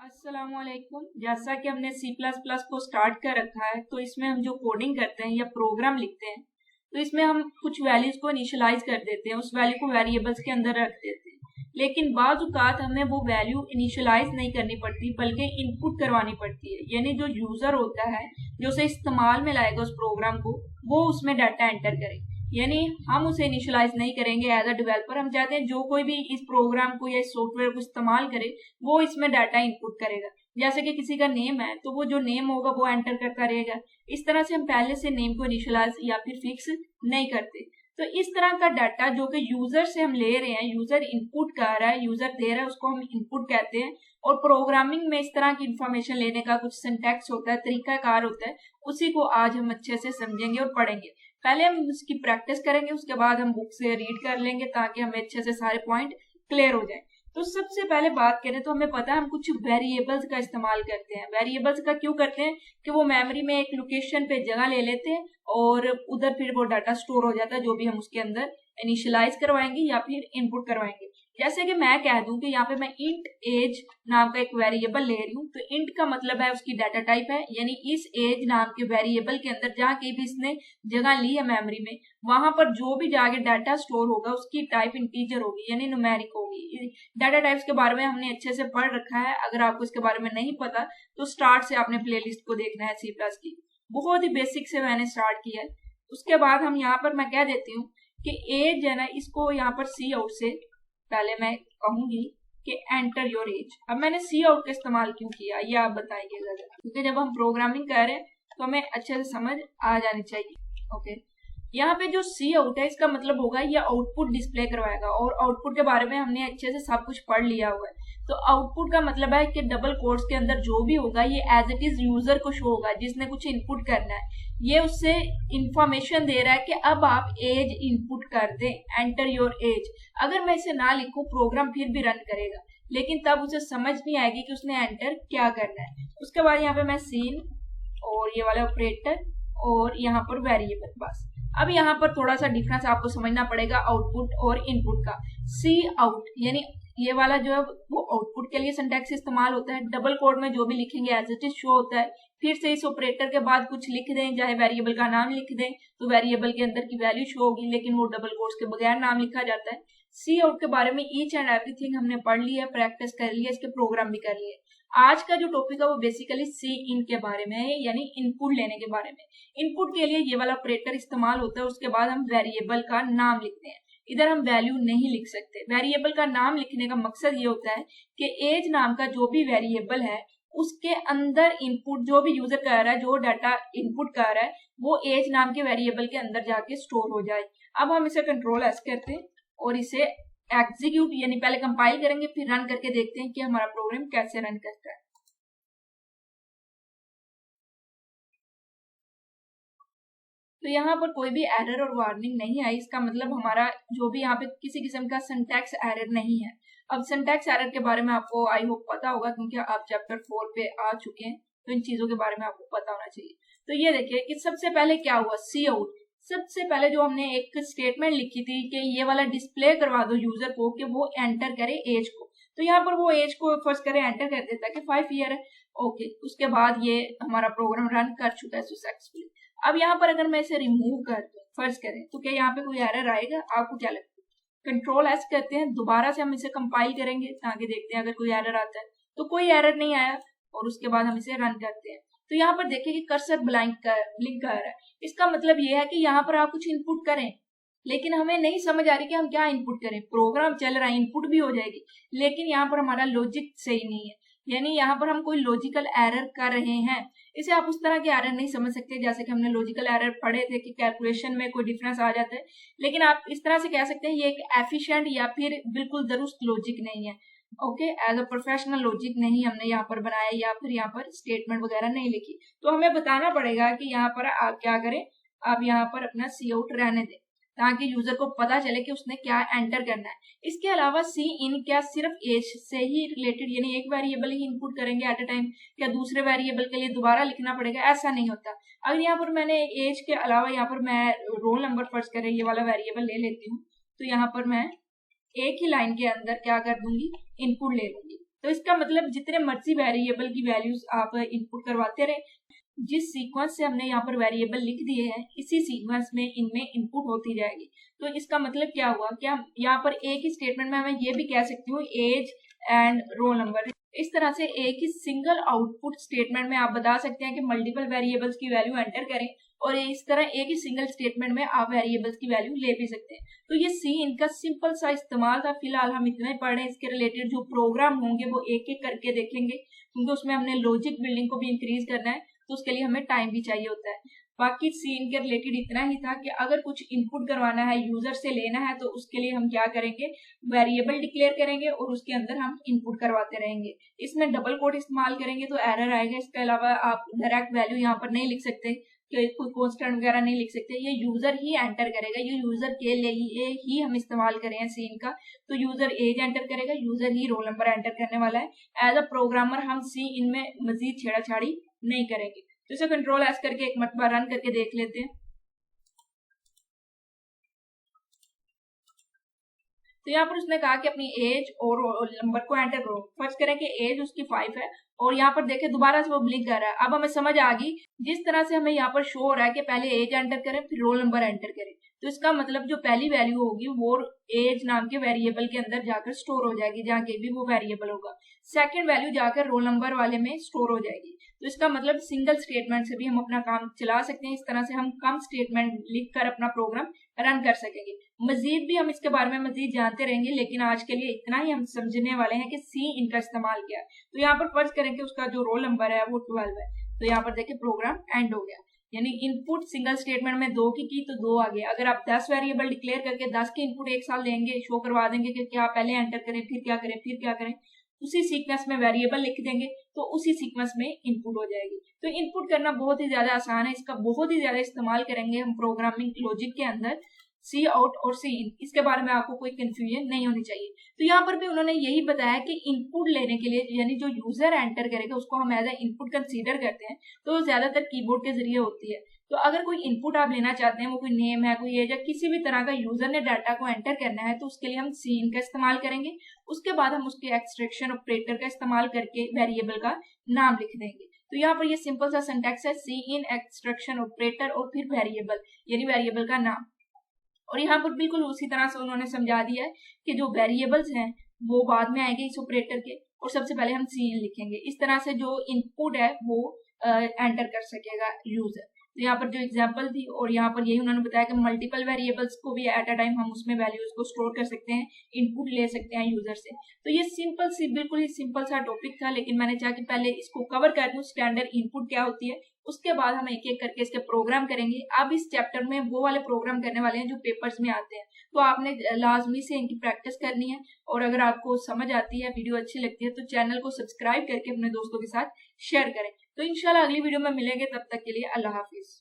अस्सलामुअलैकुम। जैसा कि हमने सी प्लस प्लस को स्टार्ट कर रखा है, तो इसमें हम जो कोडिंग करते हैं या प्रोग्राम लिखते हैं, तो इसमें हम कुछ वैल्यूज को इनिशियलाइज कर देते हैं, उस वैल्यू को वेरिएबल्स के अंदर रख देते हैं। लेकिन बाज़ औक़ात हमें वो वैल्यू इनिशियलाइज नहीं करनी पड़ती, बल्कि इनपुट करवानी पड़ती है। यानी जो यूजर होता है, जो उसे इस्तेमाल में लाएगा उस प्रोग्राम को, वो उसमें डाटा एंटर करे। यानी हम उसे इनिशियलाइज नहीं करेंगे एज अ डेवलपर। हम चाहते हैं जो कोई भी इस प्रोग्राम को या इस सॉफ्टवेयर को इस्तेमाल करे, वो इसमें डाटा इनपुट करेगा। जैसे कि किसी का नेम है, तो वो जो नेम होगा वो एंटर करता रहेगा। इस तरह से हम पहले से नेम को इनिशियलाइज या फिर फिक्स नहीं करते। तो इस तरह का डाटा जो कि यूजर से हम ले रहे हैं, यूजर इनपुट कर रहा है, यूजर दे रहा है, उसको हम इनपुट कहते हैं। और प्रोग्रामिंग में इस तरह की इंफॉर्मेशन लेने का कुछ सिंटैक्स होता है, तरीकाकार होता है। उसी को आज हम अच्छे से समझेंगे और पढ़ेंगे। पहले हम उसकी प्रैक्टिस करेंगे, उसके बाद हम बुक से रीड कर लेंगे ताकि हमें अच्छे से सारे पॉइंट क्लियर हो जाए। तो सबसे पहले बात करें तो हमें पता है हम कुछ वेरिएबल्स का इस्तेमाल करते हैं। वेरिएबल्स का क्यों करते हैं कि वो मेमोरी में एक लोकेशन पे जगह ले लेते हैं और उधर फिर वो डाटा स्टोर हो जाता है, जो भी हम उसके अंदर इनिशियलाइज करवाएंगे या फिर इनपुट करवाएंगे। जैसे कि मैं कह दूं कि यहाँ पे मैं इंट एज नाम का एक वेरिएबल ले रही हूँ, तो इंट का मतलब है उसकी डाटा टाइप है। यानी इस एज नाम के वेरिएबल के अंदर जहाँ कहीं भी इसने जगह ली है मेमोरी में, वहां पर जो भी जाके डाटा स्टोर होगा उसकी टाइप इंटीजर होगी, यानी न्यूमेरिक होगी। डाटा टाइप्स के बारे में हमने अच्छे से पढ़ रखा है। अगर आपको इसके बारे में नहीं पता तो स्टार्ट से आपने प्लेलिस्ट को देखना है सी प्लस की। बहुत ही बेसिक से मैंने स्टार्ट किया है। उसके बाद हम यहाँ पर मैं कह देती हूँ कि एज है ना, इसको यहाँ पर सी आउट से पहले मैं कहूंगी कि एंटर योर एज। अब मैंने सी आउट का इस्तेमाल क्यों किया ये आप बताइए जरा, क्योंकि जब हम प्रोग्रामिंग कर रहे हैं तो हमें अच्छे से समझ आ जानी चाहिए। ओके, यहाँ पे जो सी आउट है इसका मतलब होगा ये आउटपुट डिस्प्ले करवाएगा। और आउटपुट के बारे में हमने अच्छे से सब कुछ पढ़ लिया हुआ है। तो आउटपुट का मतलब है कि डबल कोट्स के अंदर जो भी होगा ये एज इट इज यूजर को शो होगा, जिसने कुछ इनपुट करना है। ये उससे इंफॉर्मेशन दे रहा है कि अब आप एज इनपुट कर दें, एंटर योर एज। अगर मैं इसे ना लिखूं, प्रोग्राम फिर भी रन करेगा, लेकिन तब उसे समझ नहीं आएगी कि उसने एंटर क्या करना है। उसके बाद यहाँ पे मैं सीन और ये वाला ऑपरेटर और यहाँ पर वेरिएबल, बस। अब यहाँ पर थोड़ा सा डिफरेंस आपको समझना पड़ेगा आउटपुट और इनपुट का। सी आउट यानी ये वाला जो है वो आउटपुट के लिए सिंटैक्स इस्तेमाल होता है। डबल कोड में जो भी लिखेंगे एज इट इज शो होता है। फिर से इस ऑपरेटर के बाद कुछ लिख दें, चाहे वेरिएबल का नाम लिख दें, तो वेरिएबल के अंदर की वैल्यू शो होगी, लेकिन वो डबल कोड्स के बगैर नाम लिखा जाता है। सी आउट के बारे में ईच एंड एवरीथिंग हमने पढ़ लिया है, प्रैक्टिस कर लिया, इसके प्रोग्राम भी कर लिए। आज का जो टॉपिक है वो बेसिकली सी इन के बारे में है, यानी इनपुट लेने के बारे में। इनपुट के लिए ये वाला ऑपरेटर इस्तेमाल होता है। उसके बाद हम वेरिएबल का नाम लिखते हैं। इधर हम वैल्यू नहीं लिख सकते। वेरिएबल का नाम लिखने का मकसद ये होता है कि एज नाम का जो भी वेरिएबल है उसके अंदर इनपुट जो भी यूजर कर रहा है, जो डाटा इनपुट कर रहा है, वो एज नाम के वेरिएबल के अंदर जाके स्टोर हो जाए। अब हम इसे कंट्रोल एस करते हैं और इसे एग्जीक्यूट यानी पहले कंपाइल करेंगे, फिर रन करके देखते हैं कि हमारा प्रोग्राम कैसे रन करता है। तो यहाँ पर कोई भी एरर और वार्निंग नहीं आई। इसका मतलब हमारा जो भी यहाँ पे किसी किस्म का सिंटैक्स एरर नहीं है। अब सिंटैक्स एरर के बारे में आपको आई होप पता होगा, क्योंकि आप चैप्टर 4 पे आ चुके हैं, तो इन चीजों के बारे में आपको पता होना चाहिए। तो ये देखिए कि सबसे पहले क्या हुआ, सी आउट। सबसे पहले जो हमने एक स्टेटमेंट लिखी थी कि ये वाला डिस्प्ले करवा दो यूजर को कि वो एंटर करे एज को, तो यहाँ पर वो एज को फर्स्ट करे एंटर कर देता है कि 5 ईयर है। ओके, उसके बाद ये हमारा प्रोग्राम रन कर चुका है सक्सेसफुली। अब यहाँ पर अगर मैं इसे रिमूव कर दूं, फर्ज करें, तो क्या यहाँ पे कोई एरर आएगा? आपको क्या लगता है? कंट्रोल एस करते हैं, दोबारा से हम इसे कंपाइल करेंगे ताकि देखते हैं अगर कोई एरर आता है। तो कोई एरर नहीं आया और उसके बाद हम इसे रन करते हैं। तो यहाँ पर देखिए कि कर्सर ब्लिंक कर रहा है। इसका मतलब ये है कि यहाँ पर आप कुछ इनपुट करें, लेकिन हमें नहीं समझ आ रही कि हम क्या इनपुट करें। प्रोग्राम चल रहा है, इनपुट भी हो जाएगी, लेकिन यहाँ पर हमारा लॉजिक सही नहीं है। यानी यहाँ पर हम कोई लॉजिकल एरर कर रहे हैं। इसे आप उस तरह के एरर नहीं समझ सकते जैसे कि हमने लॉजिकल एरर पढ़े थे कि कैलकुलेशन में कोई डिफरेंस आ जाता है, लेकिन आप इस तरह से कह सकते हैं ये एक एफिशिएंट या फिर बिल्कुल दुरुस्त लॉजिक नहीं है। Okay, as a professional logic नहीं हमने यहाँ पर बनाया, या फिर यहाँ पर स्टेटमेंट वगैरह नहीं लिखी। तो हमें बताना पड़ेगा कि यहाँ पर आप क्या करें, आप यहाँ पर अपना सी आउट रहने दें ताकि यूजर को पता चले कि उसने क्या एंटर करना है। इसके अलावा सी इन क्या सिर्फ एज से ही रिलेटेड, यानी एक वेरिएबल ही इनपुट करेंगे एट अ टाइम, क्या दूसरे वेरिएबल के लिए दोबारा लिखना पड़ेगा? ऐसा नहीं होता। अगर यहाँ पर मैंने एज के अलावा यहाँ पर मैं रोल नंबर फर्स्ट करें ये वाला वेरिएबल ले लेती हूँ, तो यहाँ पर मैं एक ही लाइन के अंदर क्या कर दूंगी, इनपुट ले लूंगी। तो इसका मतलब जितने मर्जी वेरिएबल की वैल्यूज आप इनपुट करवाते रहे, जिस सीक्वेंस से हमने यहाँ पर वेरिएबल लिख दिए हैं इसी सीक्वेंस में इनमें इनपुट होती जाएगी। तो इसका मतलब क्या हुआ, क्या यहाँ पर एक ही स्टेटमेंट में मैं ये भी कह सकती हूँ एज एंड रोल नंबर। इस तरह से एक ही सिंगल आउटपुट स्टेटमेंट में आप बता सकते हैं कि मल्टीपल वेरिएबल्स की वैल्यू एंटर करें, और इस तरह एक ही सिंगल स्टेटमेंट में आप वेरिएबल्स की वैल्यू ले भी सकते हैं। तो ये सी इनका सिंपल सा इस्तेमाल था। फिलहाल हम इतना ही पढ़ रहे हैं। इसके रिलेटेड जो प्रोग्राम होंगे वो एक एक करके देखेंगे, क्योंकि उसमें हमने लॉजिक बिल्डिंग को भी इंक्रीज करना है, तो उसके लिए हमें टाइम भी चाहिए होता है। बाकी सीन के रिलेटेड इतना ही था कि अगर कुछ इनपुट करवाना है, यूजर से लेना है, तो उसके लिए हम क्या करेंगे, वेरिएबल डिक्लेयर करेंगे और उसके अंदर हम इनपुट करवाते रहेंगे। इसमें डबल कोट इस्तेमाल करेंगे तो एरर आएगा। इसके अलावा आप डायरेक्ट वैल्यू यहाँ पर नहीं लिख सकते, कोई कॉन्स्टेंट वगैरह नहीं लिख सकते, ये यूजर ही एंटर करेगा। ये यूजर के लिए ही हम इस्तेमाल करें हैं सीन का। तो यूजर एज एंटर करेगा, यूजर ही रोल नंबर एंटर करने वाला है। एज अ प्रोग्रामर हम सी इनमें मजीद छेड़ाछाड़ी नहीं करेंगे। तो इसे कंट्रोल एस करके एक मरतबा रन करके देख लेते हैं। तो यहाँ पर उसने कहा कि अपनी एज और रोल नंबर को एंटर करो। फर्स्ट करें कि एज उसकी 5 है, और यहाँ पर देखें दोबारा से वो ब्लिंक कर रहा है। अब हमें समझ आ गई, जिस तरह से हमें यहाँ पर शो हो रहा है कि पहले एज एंटर करें फिर रोल नंबर एंटर करें, तो इसका मतलब जो पहली वैल्यू होगी वो एज नाम के वेरिएबल के अंदर जाकर स्टोर हो जाएगी, जहाँ के भी वो वेरिएबल होगा। सेकंड वैल्यू जाकर रोल नंबर वाले में स्टोर हो जाएगी। तो इसका मतलब सिंगल स्टेटमेंट से भी हम अपना काम चला सकते हैं। इस तरह से हम कम स्टेटमेंट लिखकर अपना प्रोग्राम रन कर सकेंगे। मजीद भी हम इसके बारे में मजीद जानते रहेंगे, लेकिन आज के लिए इतना ही हम समझने वाले हैं कि सी इनका इस्तेमाल किया। तो यहाँ पर फर्ज करें कि उसका जो रोल नंबर है वो 12 है, तो यहाँ पर देखिए प्रोग्राम एंड हो गया। यानी इनपुट सिंगल स्टेटमेंट में 2 की तो 2 आ गया। अगर आप 10 वेरिएबल डिक्लेयर करके 10 के इनपुट एक साल देंगे, शो करवा देंगे कि क्या पहले एंटर करें फिर क्या करें फिर क्या करें, उसी सीक्वेंस में वेरिएबल लिख देंगे तो उसी सीक्वेंस में इनपुट हो जाएगी। तो इनपुट करना बहुत ही ज्यादा आसान है। इसका बहुत ही ज्यादा इस्तेमाल करेंगे हम प्रोग्रामिंग लॉजिक के अंदर। सी आउट और सी इन, इसके बारे में आपको कोई कंफ्यूजन नहीं होनी चाहिए। तो यहाँ पर भी उन्होंने यही बताया कि इनपुट लेने के लिए, यानी जो यूजर एंटर करेगा उसको हम एज ए इनपुट कंसीडर करते हैं, तो ज्यादातर कीबोर्ड के जरिए होती है। तो अगर कोई इनपुट आप लेना चाहते हैं, वो कोई नेम है, कोई एज है, किसी भी तरह का यूजर ने डाटा को एंटर करना है, तो उसके लिए हम सी इन का इस्तेमाल करेंगे। उसके बाद हम उसके एक्सट्रैक्शन ऑपरेटर का इस्तेमाल करके वेरिएबल का नाम लिख देंगे। तो यहाँ पर ये सिंपल सा सिंटैक्स है, सी इन एक्सट्रैक्शन ऑपरेटर और फिर वेरिएबल, यानी वेरिएबल का नाम। और यहाँ पर बिल्कुल उसी तरह से उन्होंने समझा दिया है कि जो वेरिएबल्स हैं वो बाद में आएंगे इस ऑपरेटर के, और सबसे पहले हम सी इन लिखेंगे। इस तरह से जो इनपुट है वो एंटर कर सकेगा यूजर। तो यहाँ पर जो एग्जांपल थी, और यहाँ पर यही उन्होंने बताया कि मल्टीपल वेरिएबल्स को भी एट अ टाइम हम उसमें वैल्यूज को स्टोर कर सकते हैं, इनपुट ले सकते हैं यूजर से। तो ये सिंपल सी, बिल्कुल ही सिंपल सा टॉपिक था, लेकिन मैंने चाहा कि पहले इसको कवर कर दूं, स्टैंडर्ड इनपुट क्या होती है, उसके बाद हम एक एक करके इसके प्रोग्राम करेंगे। अब इस चैप्टर में वो वाले प्रोग्राम करने वाले हैं जो पेपर्स में आते हैं, तो आपने लाजमी से इनकी प्रैक्टिस करनी है। और अगर आपको समझ आती है, वीडियो अच्छी लगती है, तो चैनल को सब्सक्राइब करके अपने दोस्तों के साथ शेयर करें। तो इंशाल्लाह अगली वीडियो में मिलेंगे, तब तक के लिए अल्लाह हाफिज।